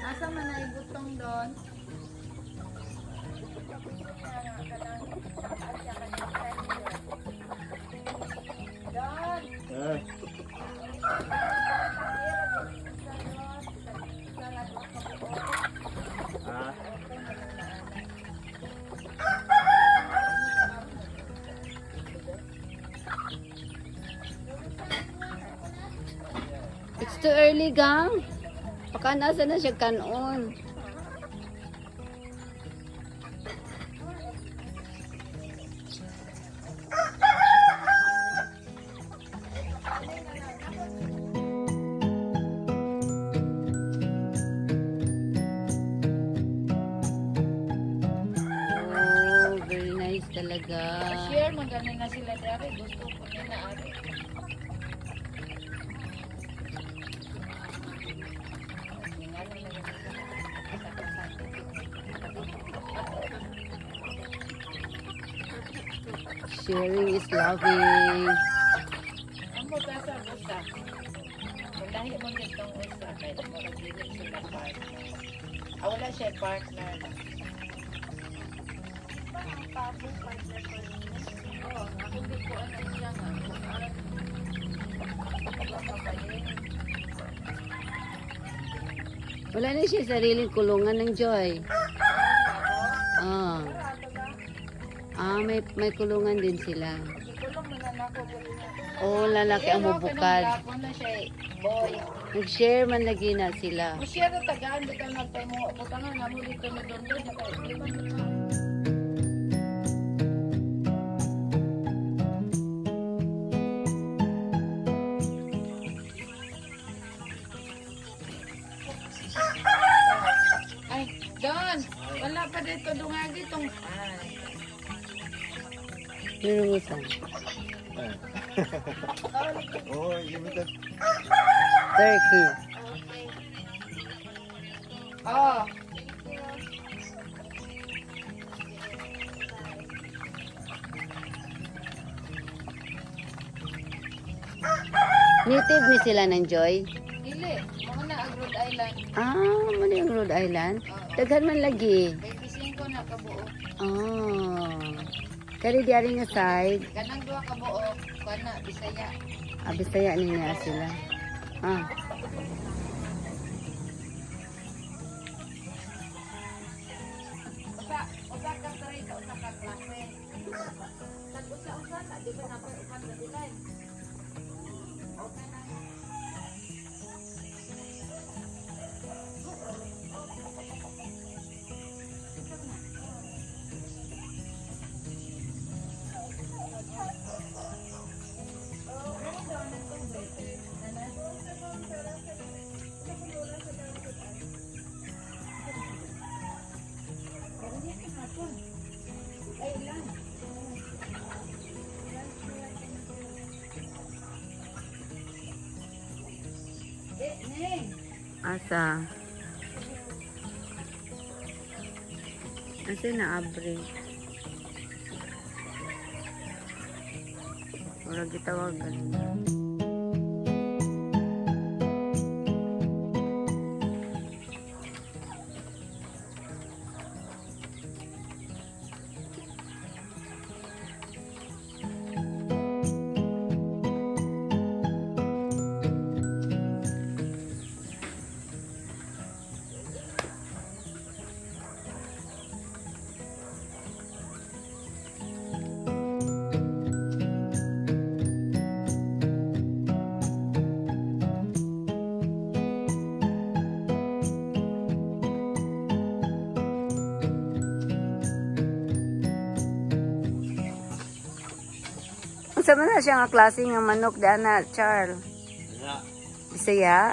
Asa man na ibutong doon? Eh. Ah. It's too early, gang. Baka nasa na siya kanon. Oh, very nice talaga. Share mo ganin na sila dere. Gusto ko nila ari. Sharing is loving. Ang mo ka sa usa. Walahi mo gitong usa. Kaya mo nagiging sila partner. Wala siya partner. Ang tabong partner ko yun. Oo, ako di ko ano siya nga. Wala na siya sariling kulungan ng Joy. Ah. May kulungan din sila. Ikulong mo na nako niya. Oh, lalaki ang bubukad. Ako na siya boy. Nag-share man lagi na sila. Mo siya na tagaan dito nagtay mo. Butangan na mo dito ni Dondo. Ay, Don! Wala pa dito dungagi itong... Ay. Nirugusan. Eh. Oh, give it a... Turkey. Oh. Native ni sila ng Joy. Dili. Mga na ang Rhode Island. Mali ang Rhode Island. Oo. Daghan man lagi. 25 na kabuo. Kari diari nga side. Kanang duha kabuo. Kana, Bisaya. Bisaya niya sila. Usa ka tray ka usa ka klase. Usa ta di ba na pa upat na dilay. Okay na. Asa? Asa na abre? Wala gitawagan. Sa man na siya nga klase nga manok dana, Charles? Yeah. Bisaya?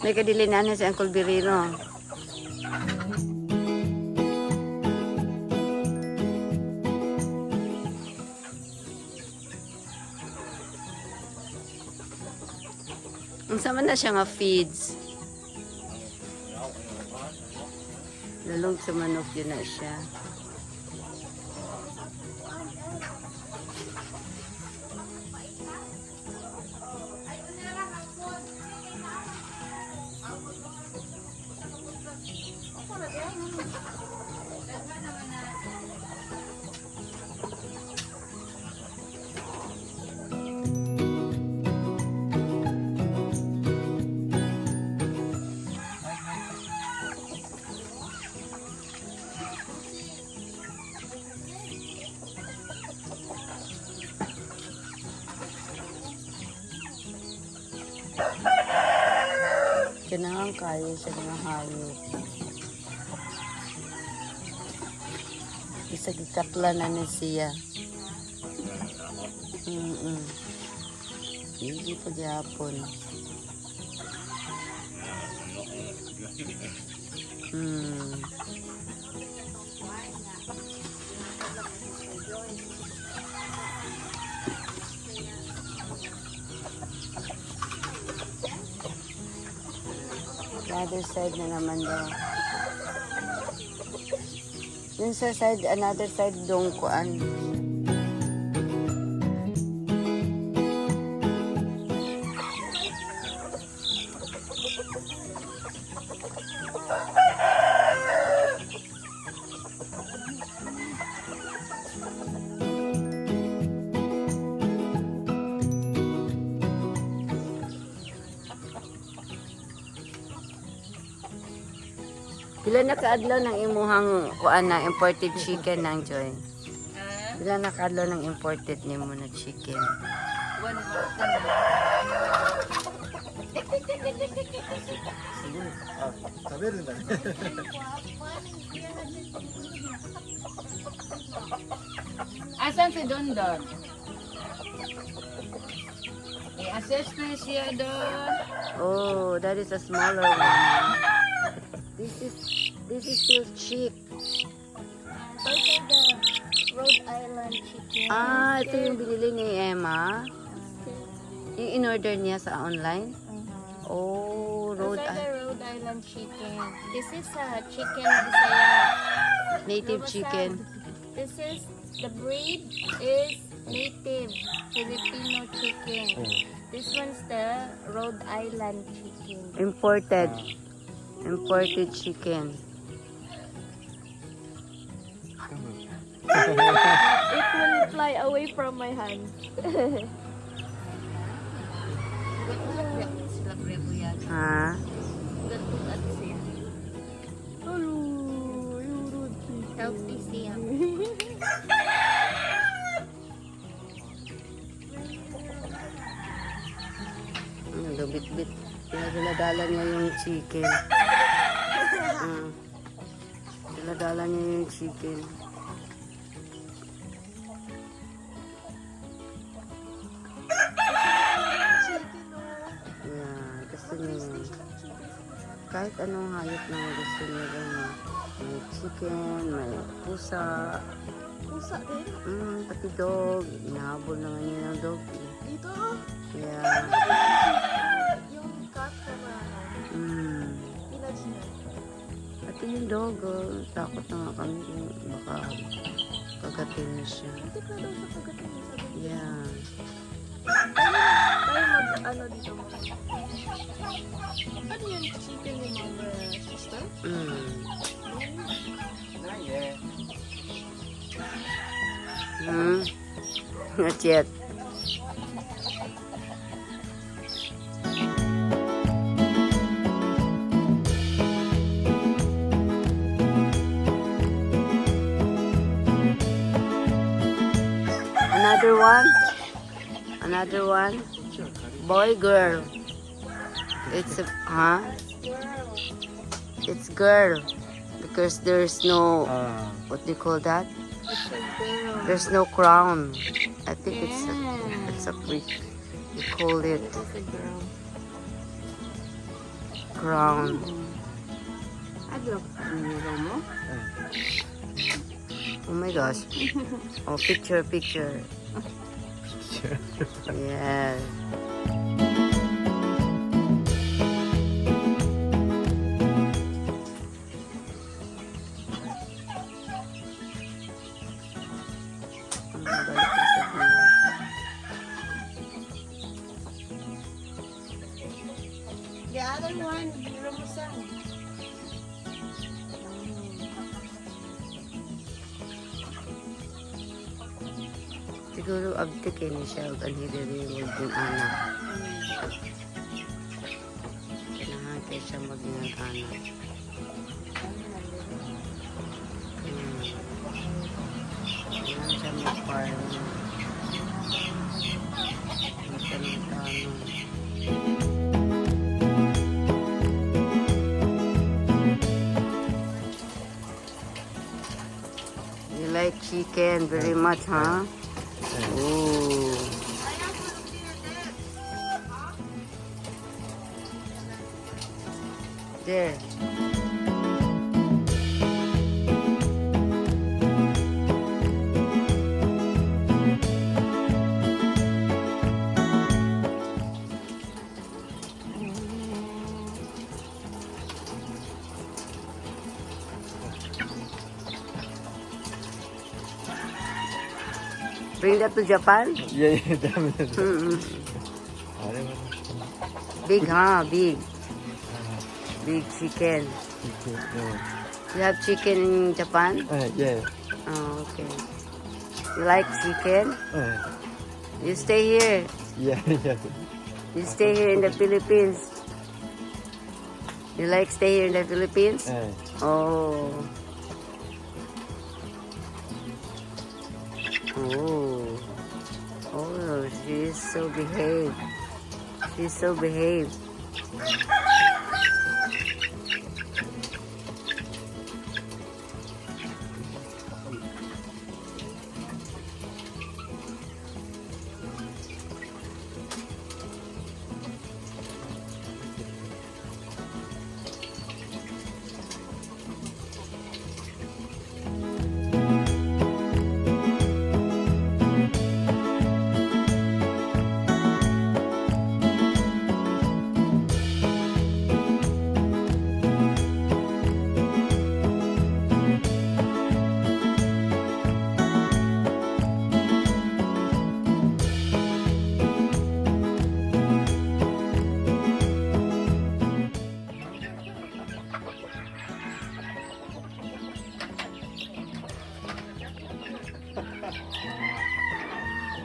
May kadilinan na si Uncle Birino. Ang sama na siya nga feeds. Lalong sa manok yun na siya. Kailangan kayo sa mga hayop. Isa gikatla na ni siya. Hindi pa gyapon. Other side na naman daw. Yung sa side, another side dong kuan. Pila na kaadlaw ng imuhang kuan na imported chicken ng Joy? Pila na kaadlaw ng imported nimo na chicken? 1 month na. Sabi rin ba? Asan si Dondon? I-assess na siya doon. Oh, that is a smaller one. This is still chick. Those are the Rhode Island chicken. Ah, ito yung binili ni Emma. Yung in-order niya sa online. Oh, Those Rhode are the Island. Rhode Island chicken. This is a chicken Bisaya. Native Robust. chicken. This is the breed is native Filipino chicken. This one's the Rhode Island chicken. Imported. Imported chicken. It will fly away from my hand. Sila prebo yan. Ha? Gatugat siya. Hello, you rude. Healthy siya. Bit-bit. Pinadala niya yung chicken. Pinadala niya yung chicken. Yeah, gusto niya yun. Kahit anong hayop na gusto niya gano'n. May chicken, may pusa. Pusa din? Pati dog. Inahabol na nga niya ng dog. Dito? Yeah. Yung cat na pinag niya. Pati yung dog, takot na nga kami. Baka kagatin na siya. Butik na daw sa kagatin niya. Yeah. Tayo mag-ano dito mo. Ano yung chicken ni Mama Sister? Not yet. Another one. Another one. Boy, girl. It's a, huh? It's girl. Because there's no, what do you call that? It's a girl. There's no crown. I think it's a we call it It's a girl. crown. Adlok ang mo. Oh my gosh. Oh, picture. Yes. Balik na sa villa. The other one, Ramusan. Siguro abtik eh ni siya ang hidiri yung anak. Kailangan kayo siya maging anak. Kailangan siya mag-farm. Magtanong-tanong. You like chicken very much, huh? Ooh. There. Bring that to Japan? Yeah, dami na. Mm-mm. Ano ba? Big, huh? Big. Big chicken. You have chicken in Japan? Yeah. Oh, okay. You like chicken? You stay here. Yeah. You stay here in the Philippines. You like stay here in the Philippines? Oh. Oh. Oh, she is so behaved. She's so behaved.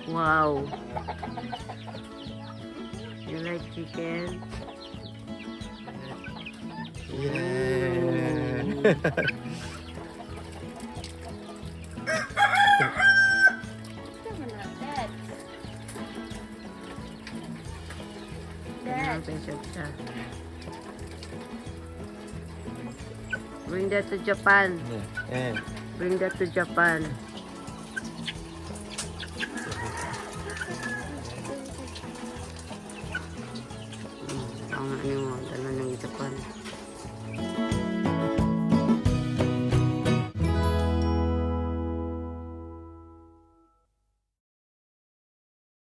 Wow. You like chicken? Yeah. Dad. Dad. Bring that to Japan. Yeah. Bring that to Japan.